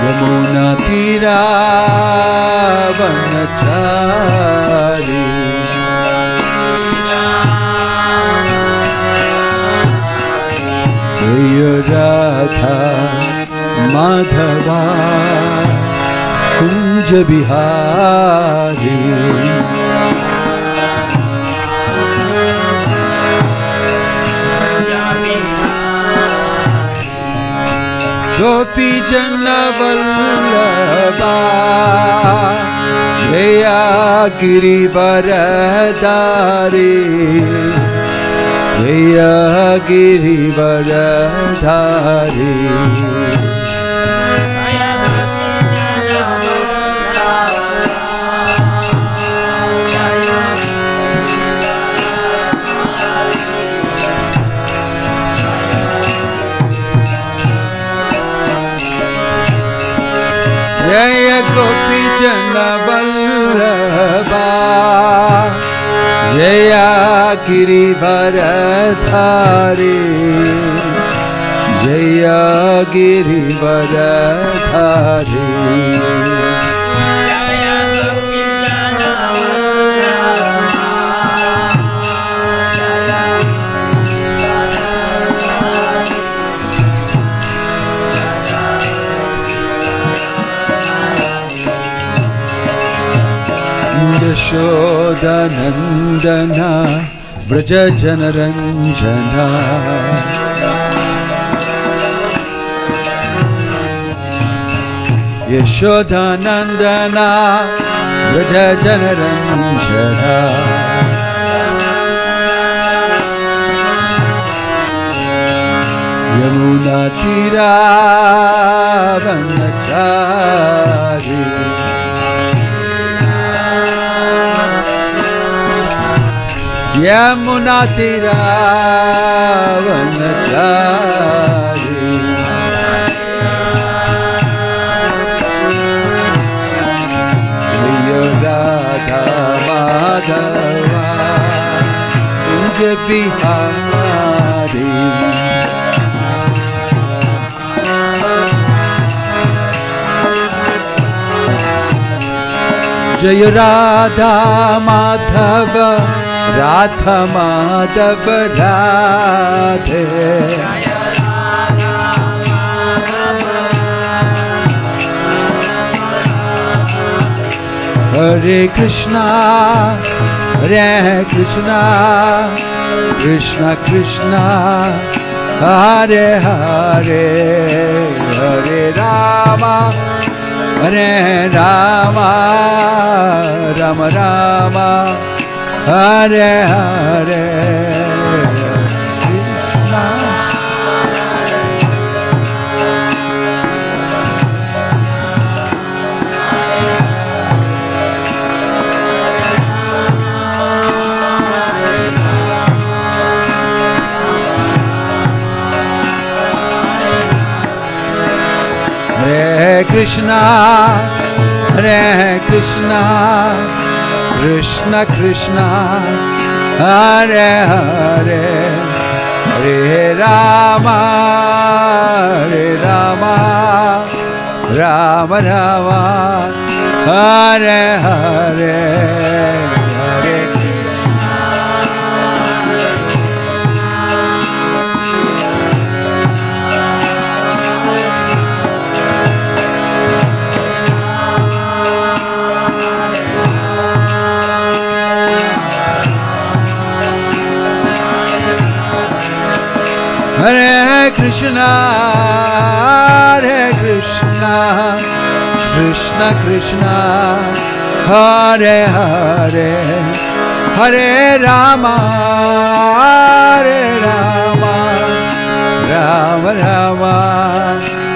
Yamuna tira vanachari Jaya Radha Madhava Kunja Bihari Gopi Jana Vallabha Jaya Girivaradhari Jaya Girivaradhari Jaya Gopi Jana Vallabha Jaya Girivaradhari Jaya Girivaradhari Yashodanandana Vraja Janaranjana Yashodanandana Vraja Janaranjana Yamuna Tira Vanachari Yamuna Tira Vanachari Jaya Radha Madhava Kunja Bihari Jaya Radha Madhava Radha Madhava Radhe Hare Krishna Hare Krishna Krishna Krishna Hare Hare Hare Rama Hare Rama Rama Rama Hare Hare Krishna Hare Krishna Hare Krishna Krishna Krishna Hare Hare Hare Rama Rama Rama Hare Hare Hare Hare Krishna, Hare Krishna, Krishna Krishna, Hare Hare, Hare Rama, Rama Rama,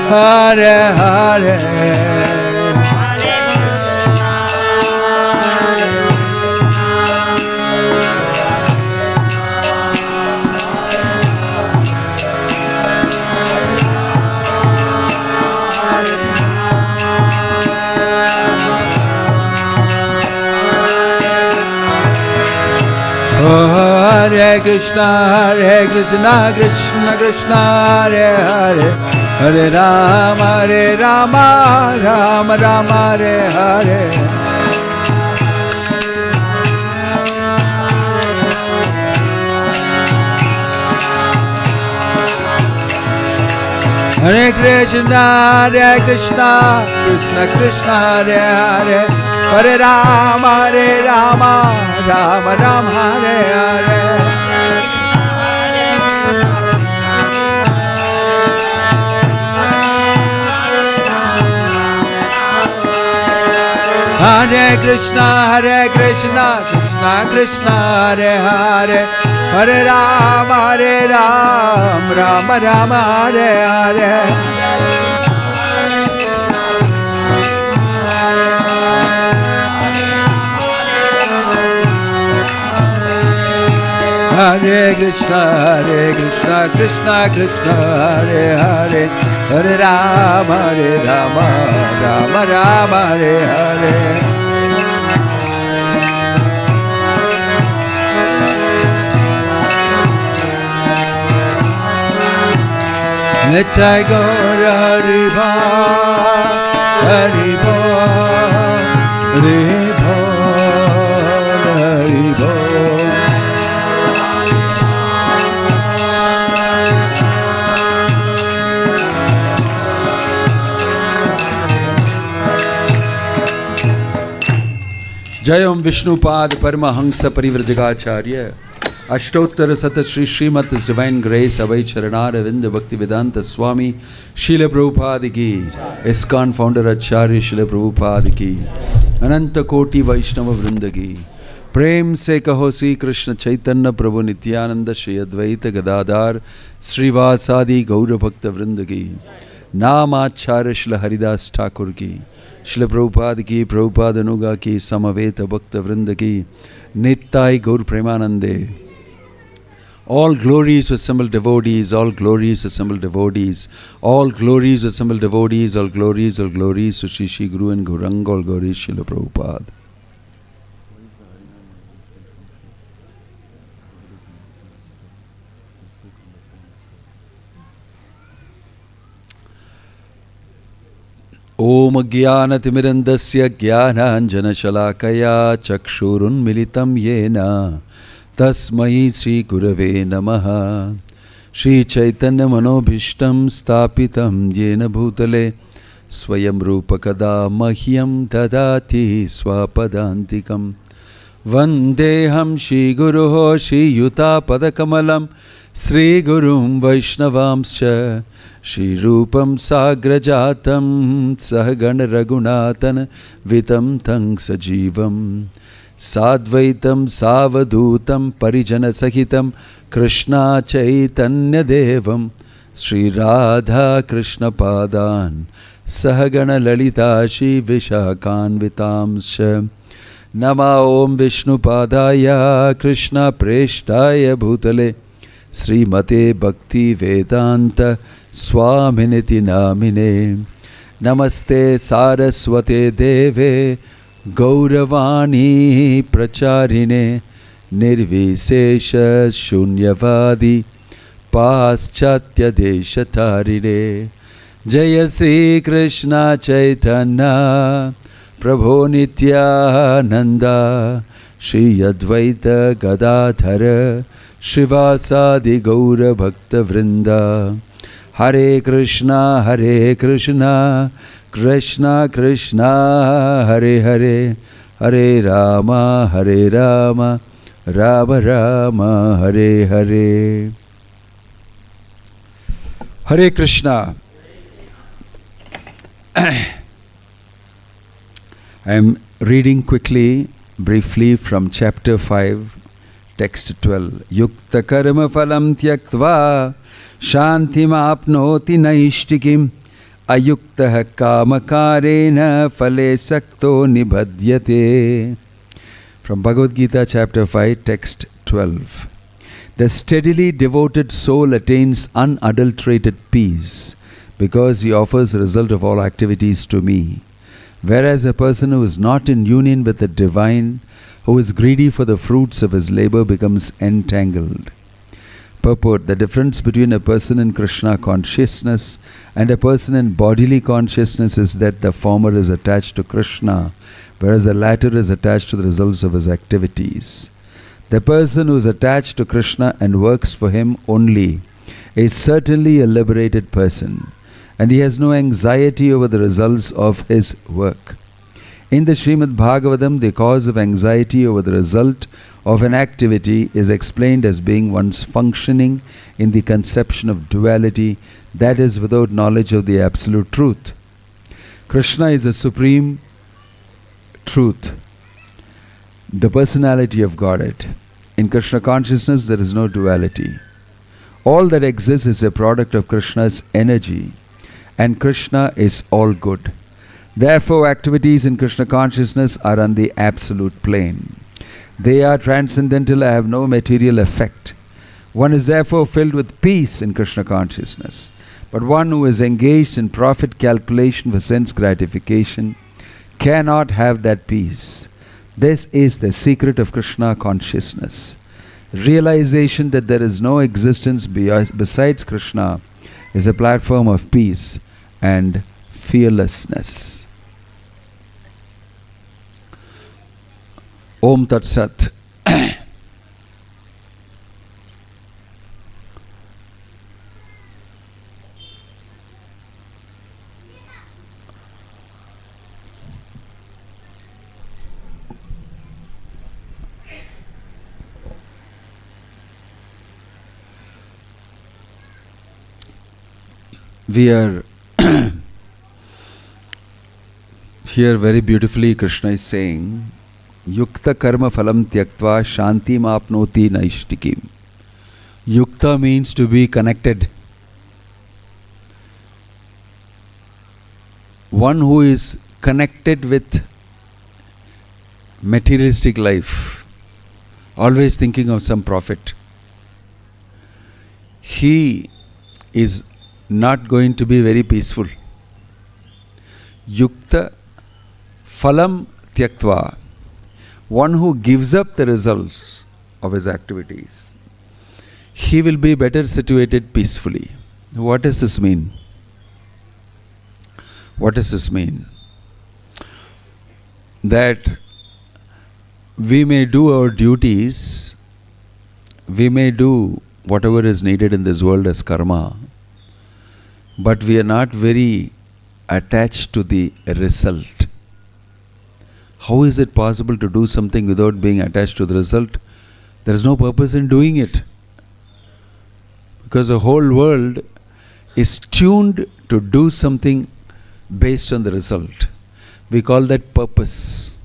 Hare Hare. Hare Krishna, Krishna Krishna, Hare Hare, Hare Rama, Rama Rama, Hare Hare. Hare Krishna, Krishna Krishna, Hare Hare. Hare Rama, Rama Rama, Hare Hare. Hare Krishna, Krishna Krishna, Hare Hare. Hare Rama, Rama Rama, Hare Hare. Hare Krishna, Krishna Krishna, Hare Hare. Hare Rama, Rama Rama, Hare Hare. Nitai Gaur Hari Bol, Hari Bol, Hari Bol, Hari Bol. Jai Om Vishnupad Paramahansa Parivrajagacharya. Ashtottara Sata Shri Srimad His Divine Grace Avai Charanara Vinda Bhakti Vedanta Swami Srila Prabhupada Ki, ISKCON Founder Acharya Srila Prabhupada Ki, Ananta Koti Vaishnava Vrinda Ki. Prem se kaho Sri Krishna Chaitanya Prabhu Nityananda Shri Advaita Gadadhar Srivasadi Gaura Bhakta Vrinda Ki. Naam Acharya Srila Haridas Thakur Ki, Srila Prabhupada Ki, Prabhupada Anuga Ki, Samaveta Bhakta Vrinda Ki, Nittai Gaur Premanande. All glories assemble devotees, all glories assemble devotees, all glories assemble devotees, all glories to Shri Shri Guru and Gauranga, all glories Srila Prabhupada. Om Jnanatimidandasya Jnananjana Shalakaya Chakshurun Militam Yena Tasmai Sri Gurave Namaha. Shri Chaitanya Manobhishtam Stapitam Yena Bhutale Swayam Rupakada Mahyam Dadati Swapadantikam. Vandeham Shri Guruho Shri Yuta Padakamalam Sri Gurum Vaishnavamscha Shri Rupam Sagrajatam Sahagana Raghunatan Vitam Tang Sajivam Sadvaitam Savadutam Parijana Sahitam Krishna Chaitanya Devam Sri Radha Krishna Padan Sahagana Lalita Shri Vishakan Vitamsha. Nama Om Vishnu Padaya Krishna Preshtaya Bhutale Srimate Bhakti Vedanta Swaminiti Namine. Namaste Saraswate Deve Gauravani Pracharine Nirvisesha Shunyavadi Paschatya Deshatarine. Jaya Sri Krishna Chaitanya Prabhu Nityananda Shri Advaita Gadadhara Shivasadi Gaura Bhakta Vrinda. Hare Krishna, Krishna Krishna, Hare Hare, Hare Rama, Rama Rama, Hare Hare. Hare Krishna. I am reading quickly, briefly from chapter 5, text 12. Yukta karma phalam tyaktva shantim apnoti naishtikim ayuktah kamakarena phale sakto nibhadyate. From Bhagavad Gita chapter 5, text 12. The steadily devoted soul attains unadulterated peace because he offers the result of all activities to me. Whereas a person who is not in union with the divine, who is greedy for the fruits of his labor, becomes entangled. Purport: the difference between a person in Krishna consciousness and a person in bodily consciousness is that the former is attached to Krishna, whereas the latter is attached to the results of his activities. The person who is attached to Krishna and works for him only is certainly a liberated person, and he has no anxiety over the results of his work. In the Srimad Bhagavatam, the cause of anxiety over the result of an activity is explained as being one's functioning in the conception of duality, that is, without knowledge of the absolute truth. Krishna is the supreme truth, the personality of Godhead. In Krishna consciousness, there is no duality. All that exists is a product of Krishna's energy, and Krishna is all good. Therefore, activities in Krishna consciousness are on the absolute plane. They are transcendental and have no material effect. One is therefore filled with peace in Krishna consciousness. But one who is engaged in profit calculation for sense gratification cannot have that peace. This is the secret of Krishna consciousness. Realization that there is no existence besides Krishna is a platform of peace and fearlessness. Om Tat Sat. We are here very beautifully Krishna is saying, Yukta karma phalam tyaktva shantim apnoti naishtikim. Yukta means to be connected. One who is connected with materialistic life, always thinking of some profit, he is not going to be very peaceful. Yukta phalam tyaktva. One who gives up the results of his activities, he will be better situated peacefully. What does this mean? What does this mean? That we may do our duties, we may do whatever is needed in this world as karma, but we are not very attached to the result. How is it possible to do something without being attached to the result? There is no purpose in doing it. Because the whole world is tuned to do something based on the result. We call that purpose.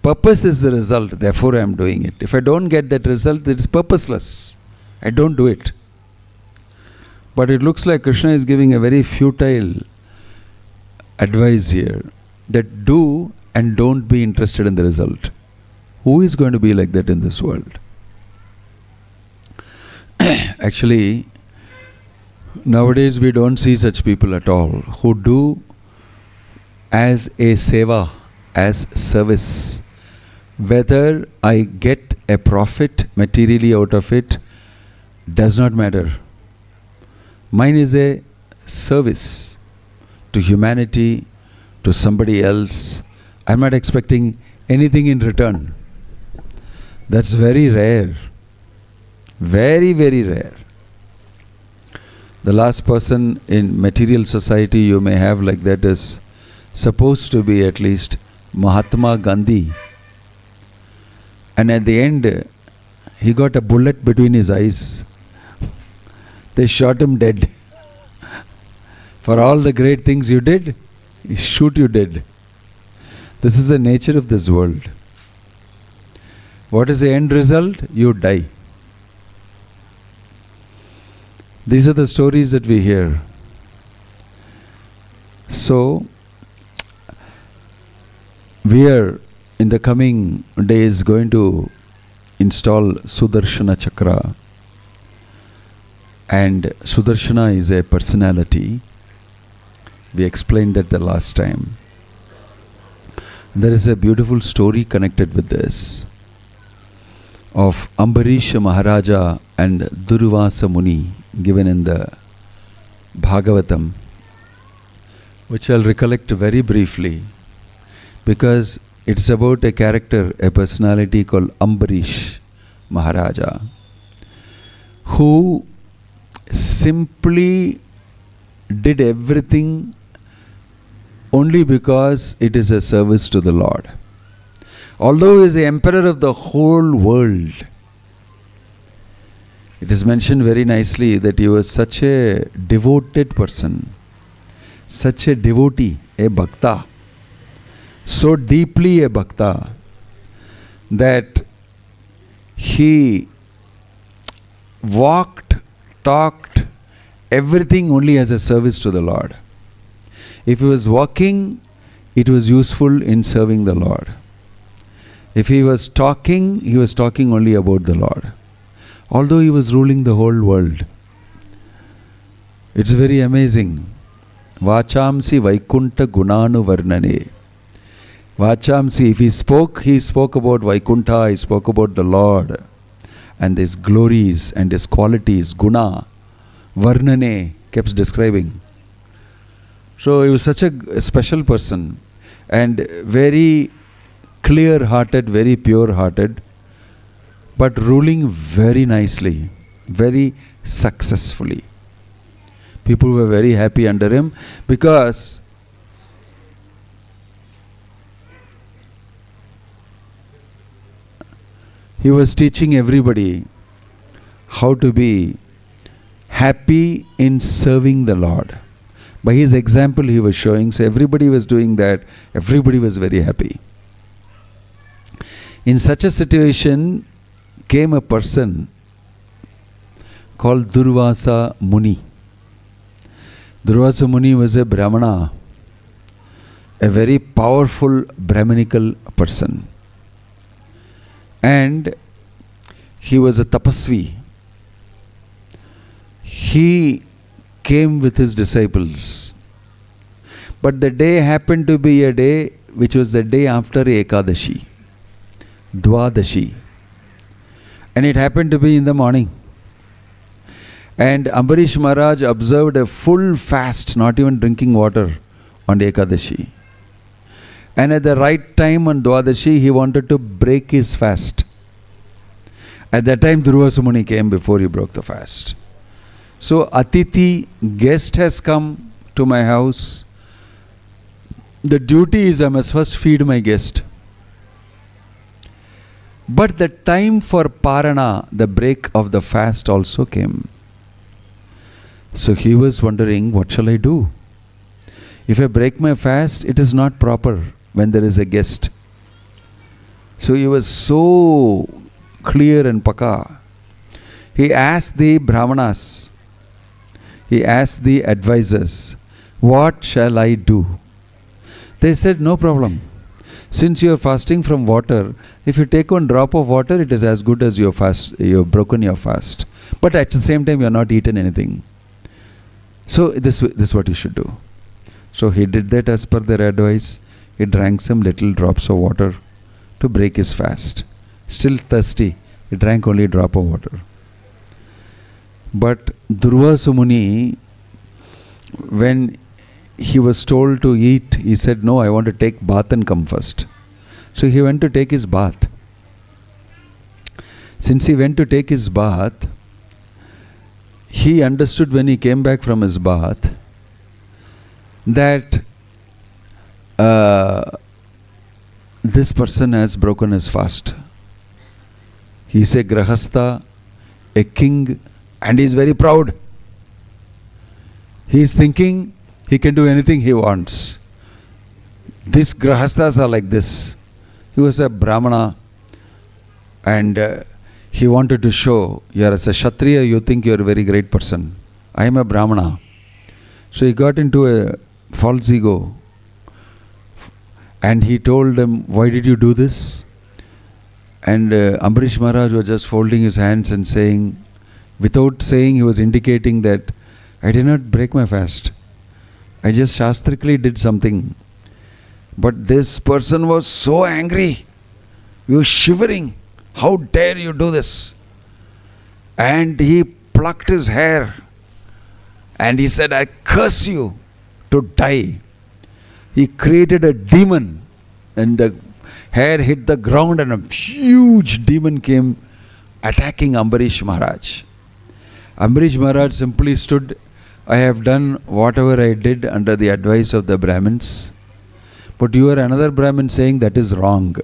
Purpose is the result, therefore I am doing it. If I don't get that result, it is purposeless. I don't do it. But it looks like Krishna is giving a very futile advice here, that do and don't be interested in the result. Who is going to be like that in this world? Actually, nowadays we don't see such people at all, who do as a seva, as service. Whether I get a profit materially out of it does not matter. Mine is a service to humanity, to somebody else. I'm not expecting anything in return. That's very rare. Very, very rare. The last person in material society you may have like that is supposed to be at least Mahatma Gandhi. And at the end, he got a bullet between his eyes. They shot him dead. For all the great things you did, he shoot you dead. This is the nature of this world. What is the end result? You die. These are the stories that we hear. So, we are in the coming days going to install Sudarshana Chakra. And Sudarshana is a personality. We explained that the last time. There is a beautiful story connected with this. of Ambarish Maharaja and Durvasa Muni given in the Bhagavatam, which I'll recollect very briefly because it's about a character, a personality called Ambarish Maharaja, who simply did everything only because it is a service to the Lord. Although he is the emperor of the whole world, it is mentioned very nicely that he was such a devoted person, such a devotee, a bhakta, so deeply a bhakta that he walked, talked, everything only as a service to the Lord. If he was walking, it was useful in serving the Lord. If he was talking only about the Lord. Although he was ruling the whole world. It's very amazing. Vachamsi Vaikunta Gunanu Varnane. Vachamsi, if he spoke about Vaikunta, he spoke about the Lord and his glories and his qualities. Guna, Varnane, kept describing. So he was such a special person and very clear-hearted, very pure-hearted, but ruling very nicely, very successfully. People were very happy under him because he was teaching everybody how to be happy in serving the Lord. By his example he was showing, so everybody was doing that, everybody was very happy. In such a situation came a person called Durvasa Muni. Durvasa Muni was a Brahmana, a very powerful Brahminical person. And he was a tapasvi. He came with his disciples. But the day happened to be a day which was the day after Ekadashi, Dwadashi. And it happened to be in the morning. And Ambarish Maharaj observed a full fast, not even drinking water on Ekadashi. And at the right time on Dwadashi, he wanted to break his fast. At that time, Durvasa Muni came before he broke the fast. So, Atiti, guest has come to my house. The duty is I must first feed my guest. But the time for Parana, the break of the fast, also came. So he was wondering, what shall I do? If I break my fast, it is not proper when there is a guest. So he was so clear and paka. He asked the Brahmanas, he asked the advisors, what shall I do? They said, no problem. Since you are fasting from water, if you take one drop of water, it is as good as you have broken your fast. But at the same time, you have not eaten anything. So this is what you should do. So he did that as per their advice. He drank some little drops of water to break his fast. Still thirsty, he drank only a drop of water. But Durvasa Muni, when he was told to eat, he said, no, I want to take bath and come first. So he went to take his bath. Since he went to take his bath, he understood when he came back from his bath that this person has broken his fast. He is a grahastha, a king, and he is very proud. He is thinking he can do anything he wants. These grahasthas are like this. He was a Brahmana and he wanted to show, you are as a Kshatriya, you think you are a very great person. I am a Brahmana. So he got into a false ego and he told them, why did you do this? And Ambarish Maharaj was just folding his hands and saying, without saying, he was indicating that I did not break my fast. I just shastrically did something. But this person was so angry. He was shivering. How dare you do this? And he plucked his hair and he said, I curse you to die. He created a demon, and the hair hit the ground and a huge demon came attacking Ambarish Maharaj. Ambarish Maharaj simply stood, I have done whatever I did under the advice of the Brahmins, but you are another Brahmin saying that is wrong.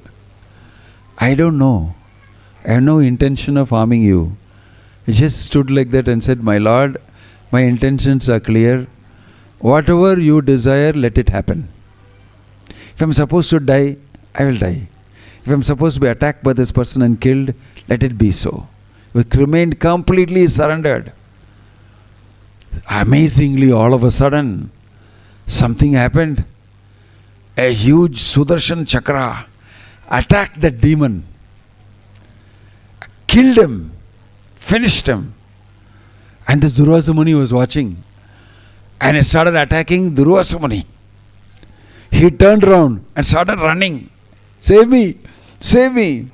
I don't know. I have no intention of harming you. He just stood like that and said, my Lord, my intentions are clear. Whatever you desire, let it happen. If I am supposed to die, I will die. If I am supposed to be attacked by this person and killed, let it be so. He remained completely surrendered. Amazingly, all of a sudden, something happened. A huge Sudarshan chakra attacked the demon, killed him, finished him. And this Durvasa Muni was watching, and it started attacking Durvasa Muni. He turned around and started running. Save me! Save me!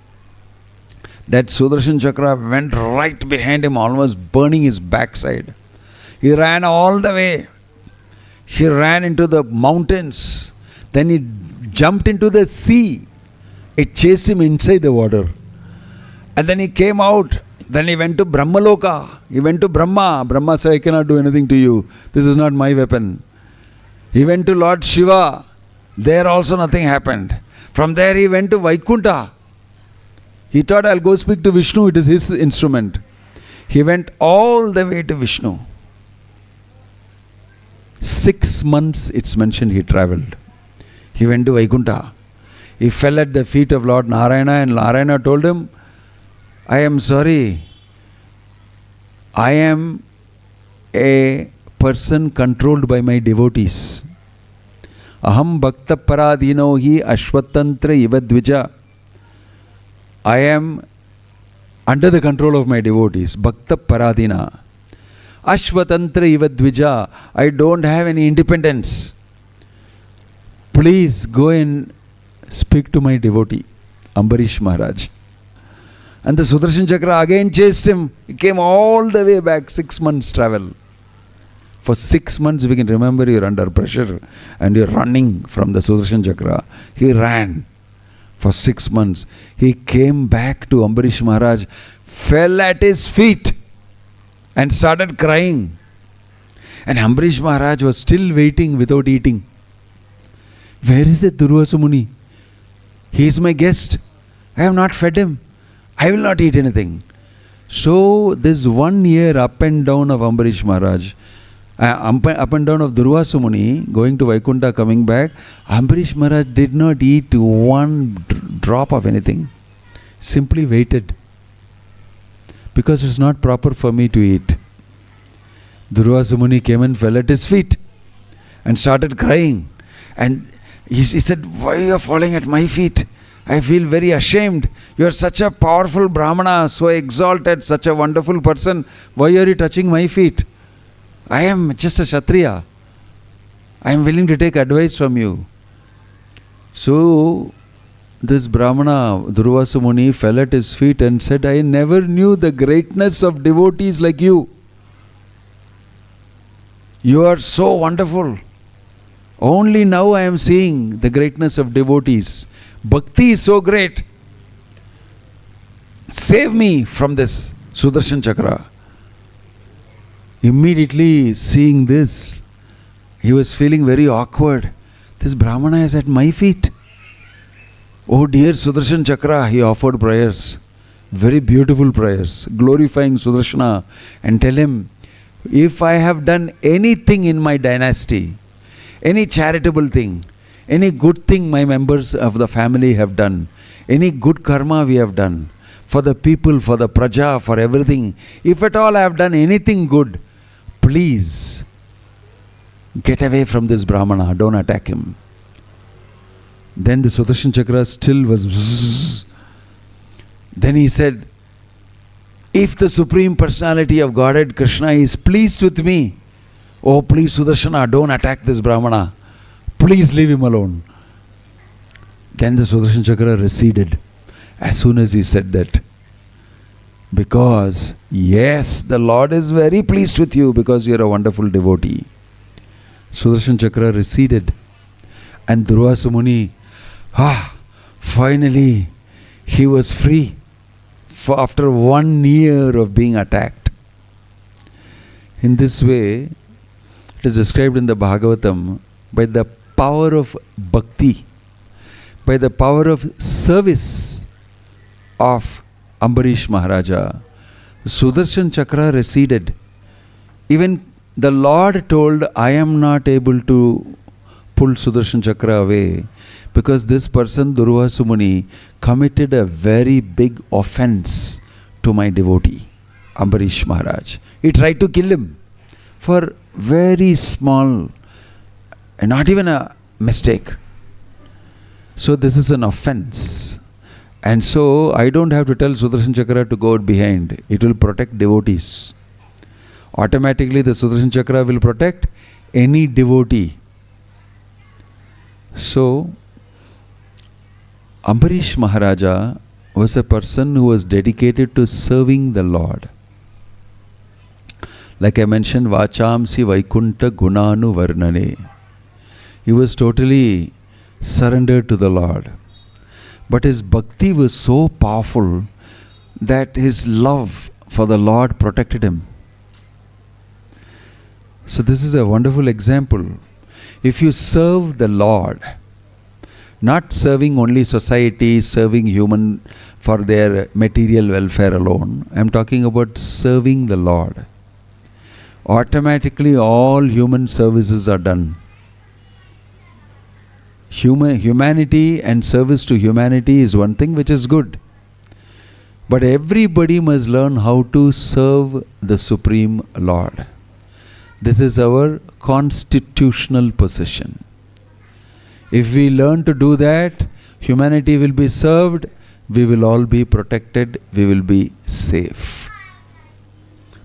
That Sudarshan chakra went right behind him, almost burning his backside. He ran all the way. He ran into the mountains. Then he jumped into the sea. It chased him inside the water. And then he came out. Then he went to Brahmaloka. He went to Brahma. Brahma said, I cannot do anything to you. This is not my weapon. He went to Lord Shiva. There also nothing happened. From there he went to Vaikunta. He thought, I'll go speak to Vishnu. It is his instrument. He went all the way to Vishnu. 6 months, it's mentioned, he travelled. He went to Vaikunta. He fell at the feet of Lord Narayana, and Narayana told him, I am sorry. I am a person controlled by my devotees. Aham bhakta paradino hi ashvatantra ivadvija. I am under the control of my devotees. Bhakta paradina. Ashvatantra ivadvija. I don't have any independence. Please go and speak to my devotee, Ambarish Maharaj. And the Sudarshan Chakra again chased him. He came all the way back, 6 months travel. For 6 months, we can remember, you're under pressure and you're running from the Sudarshan Chakra. He ran for 6 months. He came back to Ambarish Maharaj, fell at his feet and started crying. And Ambarish Maharaj was still waiting without eating. Where is that Durvasa Muni? He is my guest. I have not fed him. I will not eat anything. So this 1 year up and down of Ambarish Maharaj, up and down of Durvasa Muni, going to Vaikunta, coming back, Ambarish Maharaj did not eat one drop of anything. Simply waited. Because it's not proper for me to eat. Durvasa Muni came and fell at his feet and started crying. And he said, why are you falling at my feet? I feel very ashamed. You are such a powerful Brahmana, so exalted, such a wonderful person. Why are you touching my feet? I am just a Kshatriya. I am willing to take advice from you. So, this Brahmana, Durvasa Muni, fell at his feet and said, I never knew the greatness of devotees like you. You are so wonderful. Only now I am seeing the greatness of devotees. Bhakti is so great. Save me from this Sudarshan Chakra. Immediately seeing this, he was feeling very awkward. This Brahmana is at my feet. Oh dear Sudarshan Chakra, he offered prayers. Very beautiful prayers, glorifying Sudarshana, and tell him, if I have done anything in my dynasty, any charitable thing, any good thing my members of the family have done, any good karma we have done, for the people, for the praja, for everything, if at all I have done anything good, please get away from this Brahmana, don't attack him. Then the Sudarshan Chakra still was bzzz. Then he said, if the Supreme Personality of Godhead Krishna is pleased with me, oh please Sudarshana, don't attack this Brahmana. Please leave him alone. Then the Sudarshan Chakra receded as soon as he said that. Because, yes, the Lord is very pleased with you because you are a wonderful devotee. Sudarshan Chakra receded. And Durvasa Muni, finally, he was free after 1 year of being attacked. In this way, it is described in the Bhagavatam, by the power of Bhakti, by the power of service of Ambarish Maharaja, Sudarshan Chakra receded. Even the Lord told, I am not able to pull Sudarshan Chakra away because this person, Durvasa Muni, committed a very big offense to my devotee, Ambarish Maharaj. He tried to kill him for very small, and not even a mistake. So this is an offense. And so I don't have to tell Sudarshan Chakra to go behind. It will protect devotees. Automatically the Sudarshan Chakra will protect any devotee. So Ambarish Maharaja was a person who was dedicated to serving the Lord. Like I mentioned, Vachamsi Vaikunta Gunanu Varnane. He was totally surrendered to the Lord. But his bhakti was so powerful that his love for the Lord protected him. So this is a wonderful example. If you serve the Lord, not serving only society, serving human for their material welfare alone, I am talking about serving the Lord. Automatically all human services are done. Humanity and service to humanity is one thing which is good. But everybody must learn how to serve the Supreme Lord. This is our constitutional position. If we learn to do that, humanity will be served, we will all be protected, we will be safe.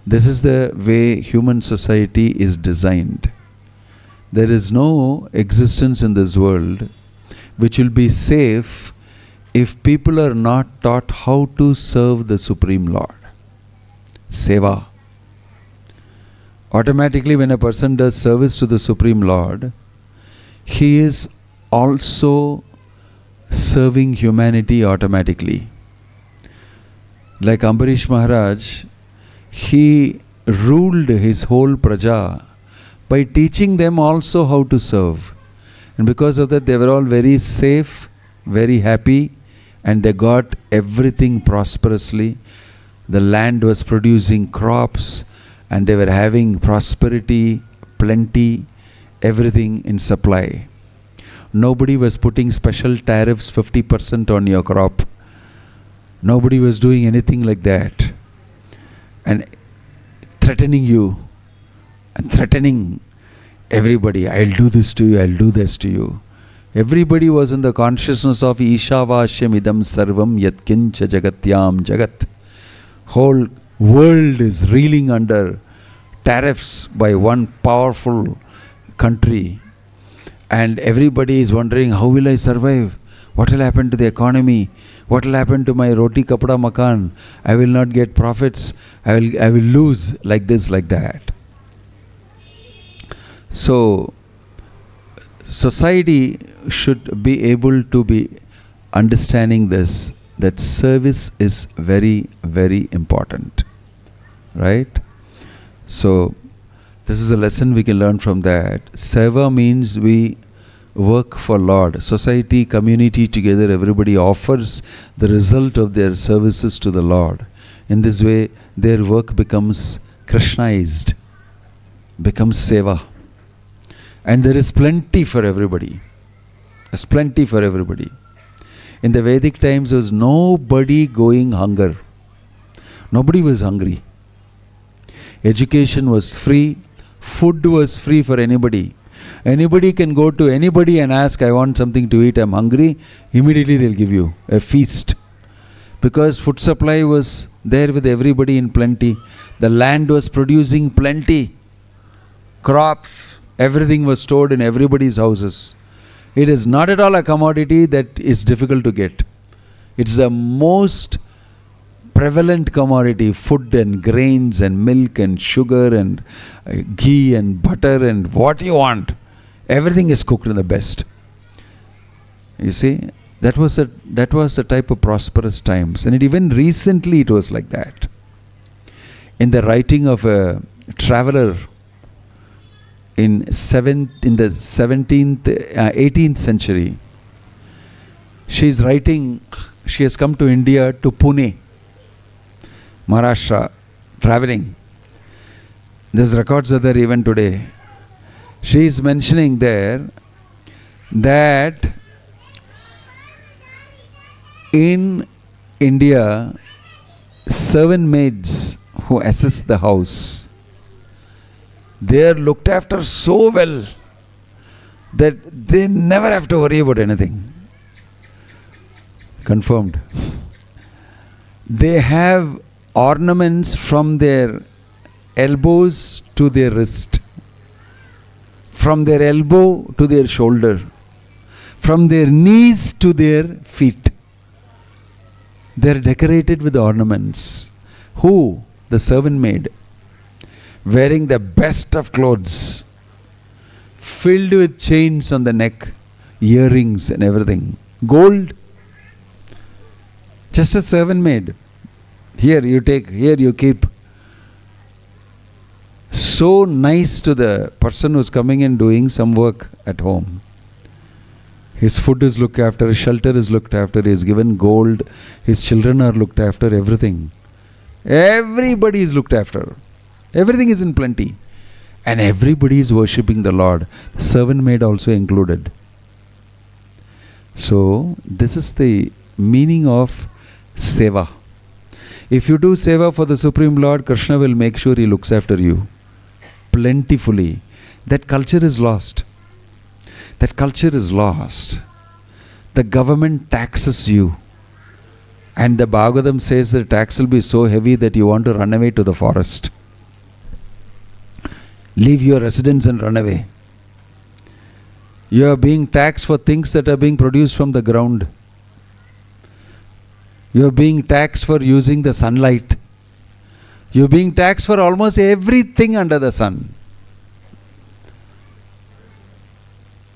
This is the way human society is designed. There is no existence in this world which will be safe if people are not taught how to serve the Supreme Lord. Seva. Automatically when a person does service to the Supreme Lord, he is also serving humanity automatically. Like Ambarish Maharaj, he ruled his whole praja by teaching them also how to serve. And because of that, they were all very safe, very happy, and they got everything prosperously. The land was producing crops, and they were having prosperity, plenty, everything in supply. Nobody was putting special tariffs 50% on your crop. Nobody was doing anything like that. And threatening you, and threatening everybody, I'll do this to you, I'll do this to you. Everybody was in the consciousness of Ishavashyam idam sarvam yatkincha jagatyam jagat. Whole world is reeling under tariffs by one powerful country. And everybody is wondering, how will I survive? What will happen to the economy? What will happen to my roti kapda makan? I will not get profits. I will lose like this, like that. So, society should be able to be understanding this, that service is very, very important. Right? So, this is a lesson we can learn from that. Seva means we work for Lord. Society, community together, everybody offers the result of their services to the Lord. In this way, their work becomes Krishnaized, becomes seva. And there is plenty for everybody. There's plenty for everybody. In the Vedic times, there was nobody going hunger. Nobody was hungry. Education was free. Food was free for anybody. Anybody can go to anybody and ask, I want something to eat, I'm hungry. Immediately they'll give you a feast. Because food supply was there with everybody in plenty. The land was producing plenty. Crops, everything was stored in everybody's houses. It is not at all a commodity that is difficult to get. It's the most prevalent commodity. Food and grains and milk and sugar and ghee and butter and what you want. Everything is cooked in the best. You see, that was a type of prosperous times. And even recently it was like that. In the writing of a traveler in the 18th century, she's writing, she has come to India, to Pune, Maharashtra, traveling. These records are there even today. She is mentioning there that in India, servant maids who assist the house, they are looked after so well that they never have to worry about anything. Confirmed. They have ornaments from their elbows to their wrist, from their elbow to their shoulder, from their knees to their feet. They are decorated with ornaments. Who? The servant maid, wearing the best of clothes, filled with chains on the neck, earrings and everything. Gold. Just a servant maid. Here you take, here you keep. So nice to the person who's coming and doing some work at home. His food is looked after, his shelter is looked after, he is given gold, his children are looked after, everything. Everybody is looked after. Everything is in plenty. And everybody is worshipping the Lord. Servant maid also included. So, this is the meaning of seva. If you do seva for the Supreme Lord, Krishna will make sure he looks after you plentifully. That culture is lost. That culture is lost. The government taxes you. And the Bhagavatam says the tax will be so heavy that you want to run away to the forest. Leave your residence and run away. You are being taxed for things that are being produced from the ground. You are being taxed for using the sunlight. You are being taxed for almost everything under the sun.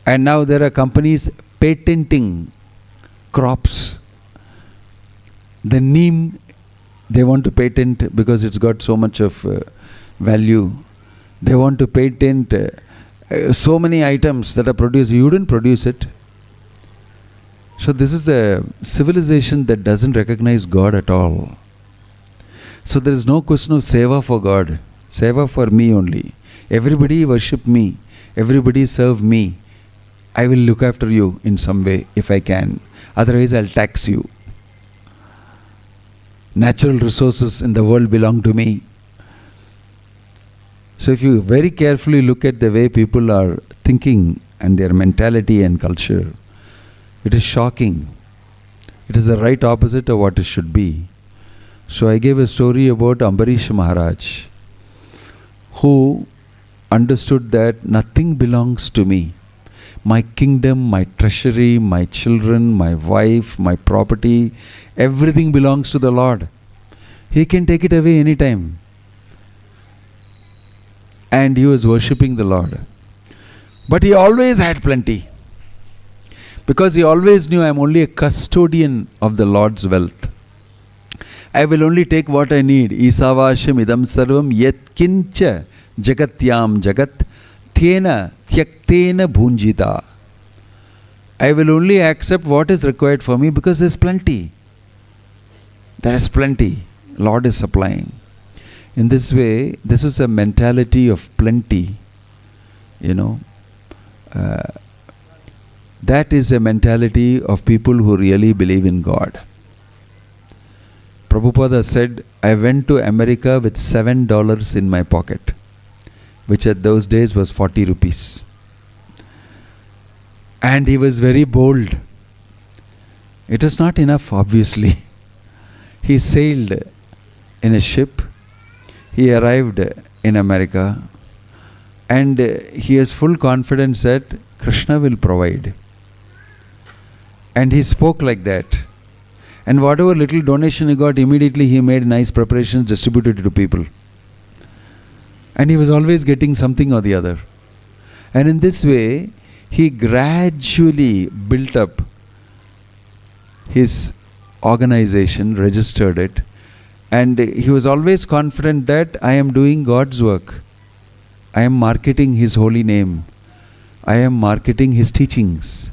And now there are companies patenting crops. The neem, they want to patent because it's got so much of value. They want to patent so many items that are produced. You wouldn't produce it. So this is a civilization that doesn't recognize God at all. So there is no question of seva for God. Seva for me only. Everybody worship me. Everybody serve me. I will look after you in some way if I can. Otherwise I'll tax you. Natural resources in the world belong to me. So if you very carefully look at the way people are thinking and their mentality and culture, it is shocking. It is the right opposite of what it should be. So I gave a story about Ambarish Maharaj, who understood that nothing belongs to me. My kingdom, my treasury, my children, my wife, my property, everything belongs to the Lord. He can take it away anytime. And he was worshipping the Lord. But he always had plenty. Because he always knew, I am only a custodian of the Lord's wealth. I will only take what I need. Isavasham idam sarvam yet kincha jagatyam jagat thena tyaktena bhunjita. I will only accept what is required for me because there is plenty. There is plenty. Lord is supplying. In this way, this is a mentality of plenty. That is a mentality of people who really believe in God. Prabhupada said, I went to America with $7 in my pocket, which at those days was 40 rupees. And he was very bold. It was not enough, obviously. He sailed in a ship. He arrived in America. And he has full confidence that Krishna will provide. And he spoke like that. And whatever little donation he got, immediately he made nice preparations, distributed it to people. And he was always getting something or the other. And in this way, he gradually built up his organization, registered it, and he was always confident that I am doing God's work. I am marketing His holy name. I am marketing His teachings.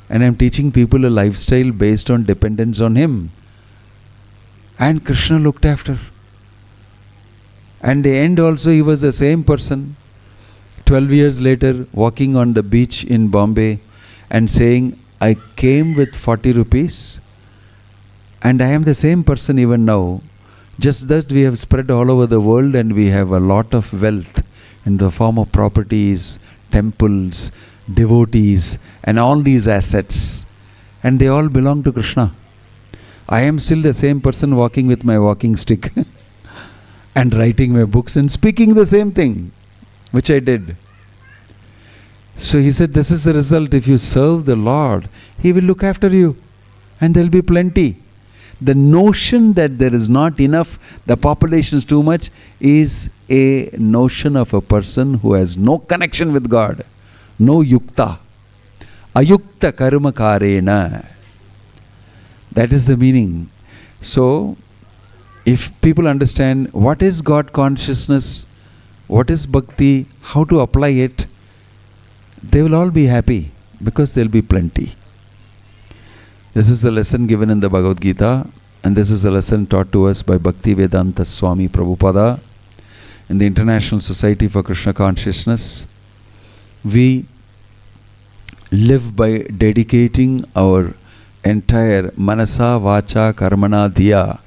And I am teaching people a lifestyle based on dependence on Him. And Krishna looked after. And the end also, he was the same person. 12 years later, walking on the beach in Bombay and saying, I came with 40 rupees and I am the same person even now. Just that we have spread all over the world and we have a lot of wealth in the form of properties, temples, devotees and all these assets. And they all belong to Krishna. I am still the same person walking with my walking stick and writing my books and speaking the same thing, which I did. So he said, this is the result. If you serve the Lord, He will look after you and there will be plenty. The notion that there is not enough, the population is too much, is a notion of a person who has no connection with God. No yukta. Ayukta karma karena. That is the meaning. So, if people understand what is God consciousness, what is bhakti, how to apply it, they will all be happy because there will be plenty. This is a lesson given in the Bhagavad Gita, and this is a lesson taught to us by Bhakti Vedanta Swami Prabhupada in the International Society for Krishna Consciousness. We live by dedicating our entire manasa, vacha, karmana, dhiya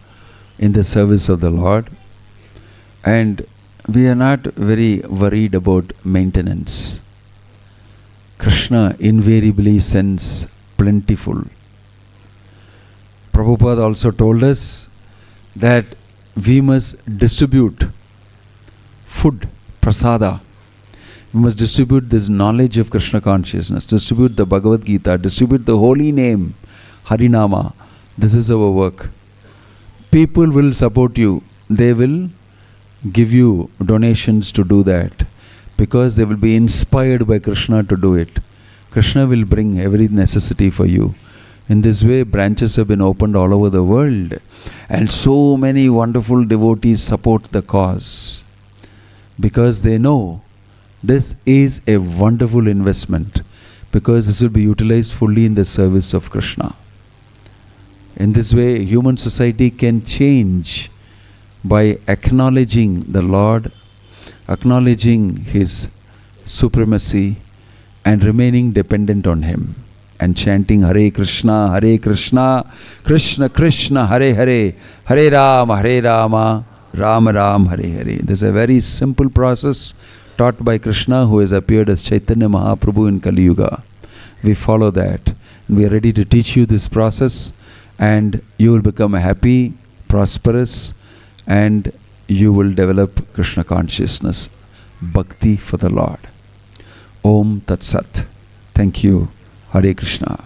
in the service of the Lord, and we are not very worried about maintenance. Krishna invariably sends plentiful. Prabhupada also told us that we must distribute food, prasada. We must distribute this knowledge of Krishna consciousness, distribute the Bhagavad Gita, distribute the holy name, Harinama. This is our work. People will support you. They will give you donations to do that because they will be inspired by Krishna to do it. Krishna will bring every necessity for you. In this way, branches have been opened all over the world, and so many wonderful devotees support the cause because they know this is a wonderful investment, because this will be utilized fully in the service of Krishna. In this way, human society can change by acknowledging the Lord, acknowledging His supremacy and remaining dependent on Him, and chanting Hare Krishna, Krishna Krishna, Hare Hare, Hare Rama, Rama Ram, Hare Hare. This is a very simple process taught by Krishna, who has appeared as Chaitanya Mahaprabhu in Kali Yuga. We follow that. We are ready to teach you this process, and you will become happy, prosperous, and you will develop Krishna consciousness, bhakti for the Lord. Om Tat Sat. Thank you. Hare Krishna.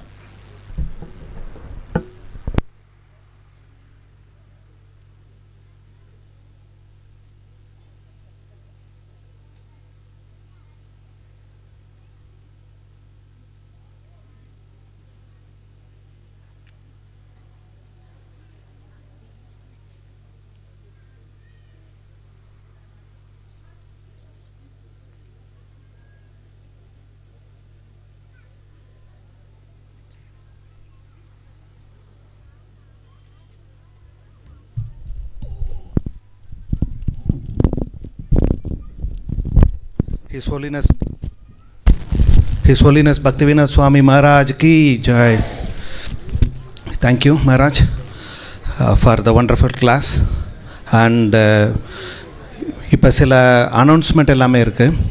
His Holiness Bhakti Vinoda Swami Maharaj ki jai. Thank you, Maharaj, for the wonderful class. And இப்போ சில announcement எல்லாமே இருக்குது.